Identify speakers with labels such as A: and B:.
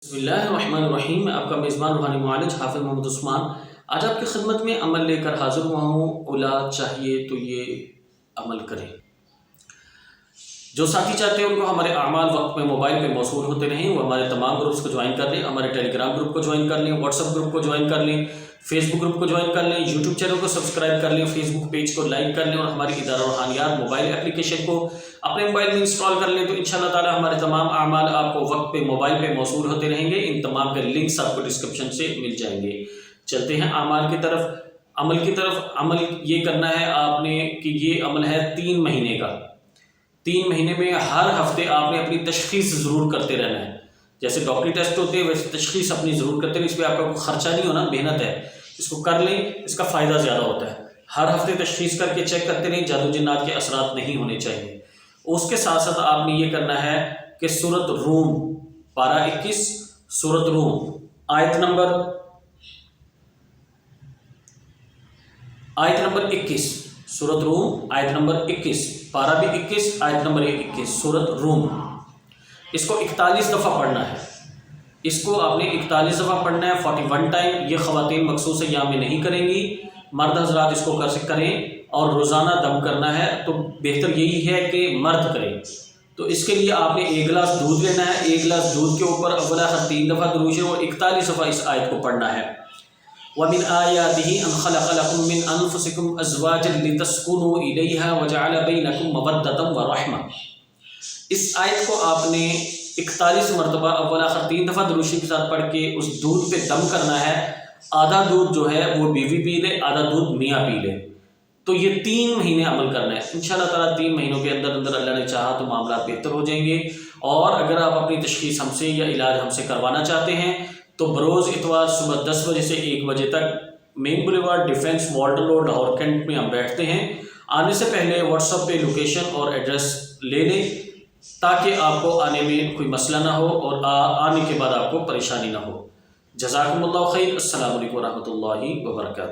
A: بسم اللہ الرحمن الرحیم. میں آپ کا میزبان روحانی معالج حافظ محمد عثمان آج آپ کی خدمت میں عمل لے کر حاضر ہوا ہوں. اولاد چاہیے تو یہ عمل کریں. جو ساتھی چاہتے ہیں ان کو ہمارے اعمال وقت میں موبائل پہ موصول ہوتے رہیں. وہ ہمارے تمام گروپس کو جوائن کر لیں, ہمارے ٹیلی گرام گروپ کو جوائن کر لیں, واٹس ایپ گروپ کو جوائن کر لیں, فیس بک گروپ کو جوائن کر لیں, یوٹیوب چینل کو سبسکرائب کر لیں, فیس بک پیج کو لائک کر لیں اور ہماری ادارہ روحانیات موبائل اپلیکیشن کو اپنے موبائل میں انسٹال کر لیں. تو انشاءاللہ تعالی ہمارے تمام اعمال آپ کو وقت پہ موبائل پہ موصول ہوتے رہیں گے. ان تمام کے لنکس آپ کو ڈسکرپشن سے مل جائیں گے. چلتے ہیں اعمال کی طرف. عمل یہ کرنا ہے آپ نے کہ یہ عمل ہے 3 مہینے کا. 3 مہینے میں ہر ہفتے آپ نے اپنی تشخیص ضرور کرتے رہنا ہے. جیسے ڈاکٹری ٹیسٹ ہوتے ہیں ویسے تشخیص اپنی ضرور کرتے رہیں. اس پہ آپ کا کوئی خرچہ نہیں ہونا, محنت ہے. اس کو کر لیں, اس کا فائدہ زیادہ ہوتا ہے. ہر ہفتے تشخیص کر کے چیک کرتے رہیں. جادو جنات کے اثرات نہیں ہونے چاہیے. اس کے ساتھ ساتھ آپ نے یہ کرنا ہے کہ سورۃ روم پارہ 21 سورۃ روم آیت نمبر 21 سورۃ روم آیت نمبر 21 پارہ بھی 21 آیت نمبر 21 سورۃ روم. اس کو 41 دفعہ پڑھنا ہے. اس کو آپ نے 41 دفعہ پڑھنا ہے 41 ٹائم. یہ خواتین مخصوص ایام میں نہیں کریں گی, مرد حضرات اس کو کریں. اور روزانہ دم کرنا ہے تو بہتر یہی ہے کہ مرد کریں. تو اس کے لیے آپ نے 1 گلاس دودھ لینا ہے. 1 گلاس دودھ کے اوپر اول آخر 3 دفعہ درود شریف اور 41 دفعہ اس آیت کو پڑھنا ہے. وَمِنْ آيَاتِهِ أَنْ خَلَقَ لَكُم مِّنْ أَنفُسِكُمْ أَزْوَاجًا لِتَسْكُنُوا إِلَيْهَا وَجَعَلَ بَيْنَكُم مَّوَدَّةً وَرَحْمَةً. اس آیت کو آپ نے 41 مرتبہ اول آخر 3 دفعہ درود شریف کے ساتھ پڑھ کے اس دودھ پہ دم کرنا ہے. آدھا دودھ جو ہے وہ بیوی پی لے, آدھا دودھ میاں پی لے. تو یہ 3 مہینے عمل کرنا ہے. انشاءاللہ تعالیٰ 3 مہینوں کے اندر اللہ نے چاہا تو معاملات بہتر ہو جائیں گے. اور اگر آپ اپنی تشخیص ہم سے یا علاج ہم سے کروانا چاہتے ہیں تو بروز اتوار صبح 10 بجے سے 1 بجے تک main boulevard defence Walter road Lahore cantt میں ہم بیٹھتے ہیں. آنے سے پہلے واٹس ایپ پہ لوکیشن اور ایڈریس لے لیں تاکہ آپ کو آنے میں کوئی مسئلہ نہ ہو اور آنے کے بعد آپ کو پریشانی نہ ہو. جزاکم اللہ خیر. السلام علیکم ورحمۃ اللہ وبرکاتہ.